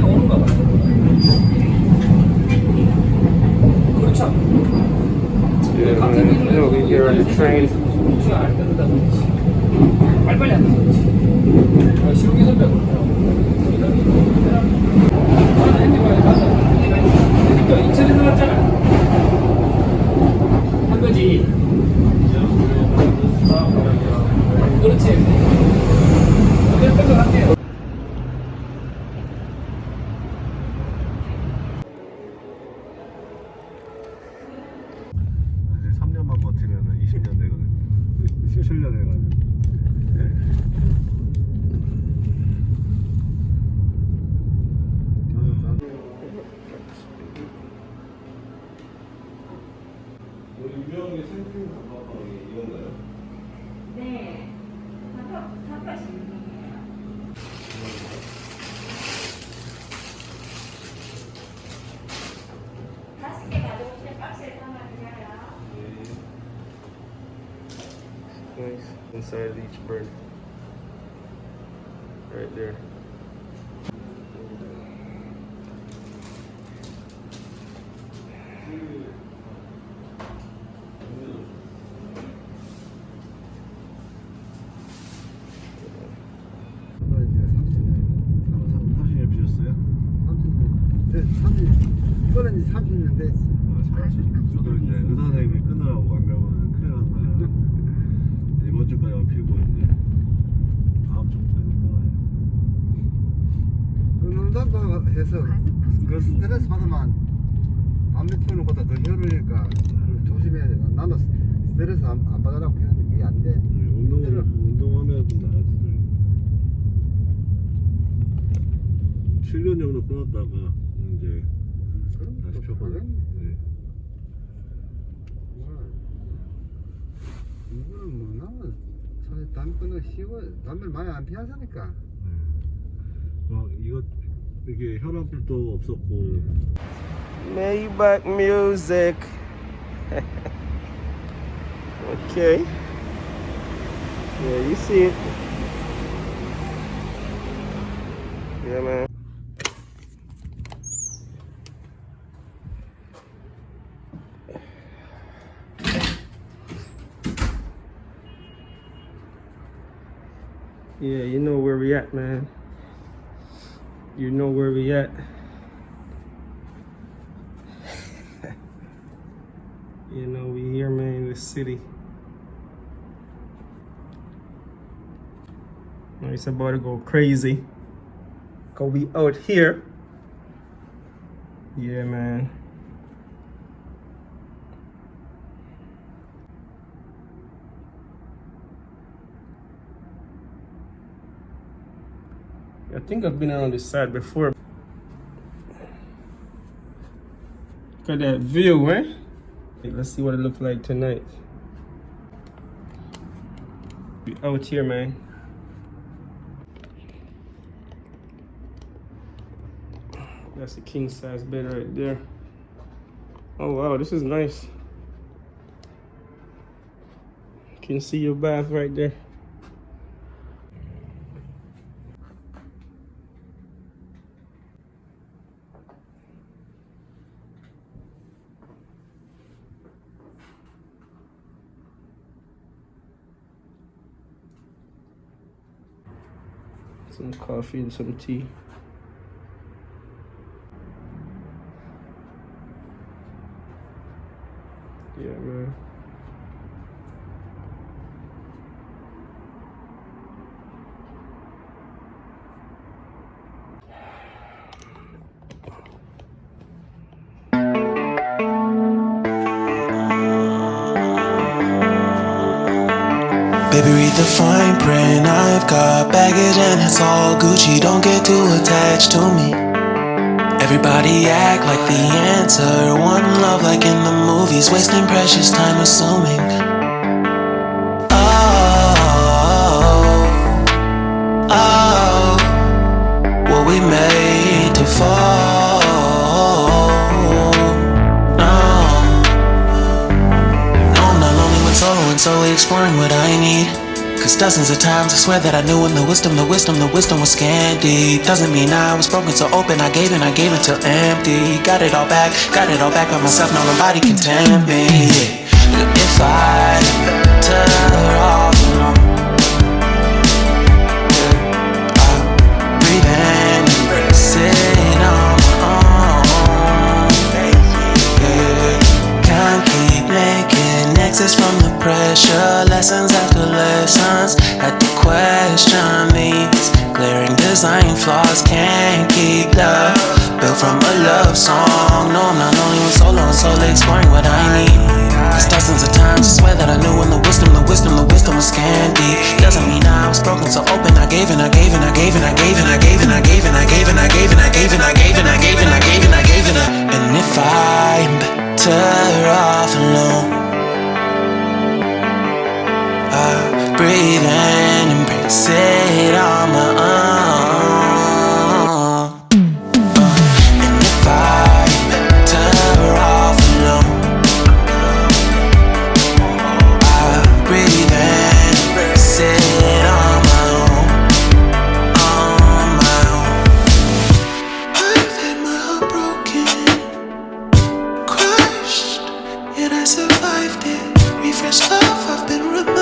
오는가 봐. 그렇죠. Yeah, man. You know, we here on the train. 빨리빨리 안 되지. 시국이 선배 그렇더라고. 그러니까 인천에서 왔잖아. 한 거지. 그렇지. 그랬던 것 같아요. 이제 3년만 버티면 20년 되거든요. 17년 해가지고. 유명한 게 생크림 단팥빵이 이건가요? 네, 단팥이 유명해요. 다섯 개 가져오시면 박스에 담아드려요. Nice. Inside each bird. Right there. 이거는 이제 30년 됐지. 저도 이제 의사 선생님이 끊으라고 안 가면 큰일 난다. 이번 주까지만 피고 이제 다음 주까지 끊어야 끊는다고 해서 그 스트레스 받으면 담배 피우는 것보다 더 혈으니까 조심해야 돼. 나는 스트레스 안 받으라고 했는데 그게 안 돼. 운동하면 좀 나아지더라고요. 7년 정도 끊었다가 이제 다시 펴고. 네. 이거는 뭐 나는 사실 담배 끊는 쉬워. 담배를 많이 안 피하자니까. 이거 이게 혈압도 없었고. Maybach music. Okay. Yeah, you see it. Yeah, man. Yeah, you know where we at, man. You know where we at. You know we here, man, in the city. It's about to go crazy. Cause we out here. Yeah, man. I think I've been around this side before. Look at that view, eh? Let's see what it looks like tonight. We out here, man. That's the king size bed right there. Oh wow, this is nice. You can see your bath right there. Some coffee and some tea. Yeah, man. Baby, read the fine print. I've got baggage and it's all Gucci. Don't get too attached to me. Everybody act like the answer. One love like in the movies. Wasting precious time assuming. Oh, were we made to fall? No, not lonely when solo and solely exploring what I need. Cause dozens of times I swear that I knew when the wisdom was scanty. Doesn't mean I was broken, so open I gave until empty. Got it all back by myself, now nobody can tempt me. If I better off alone, breathe in, embrace it on my own. Can't keep making exits from the pressure. Lessons after lessons, had to question these glaring design flaws. Can't keep love built from a love song. No, I'm not lonely with solo and solely exploring what I need. Cause dozens of times I swear that I knew when the wisdom was scanty. Doesn't mean I was broken, so open I gave and I gave and I gave and I gave and I gave and I gave and I gave and I gave and I gave and I gave and I gave and I gave and I gave and I. And if I'm better off alone, I breathe in, embrace it on my own. And if I'm better off alone, I breathe in, embrace it on my own, on my own. I've had my heart broken, crushed, yet I survived it. Refreshed love, I've been removed.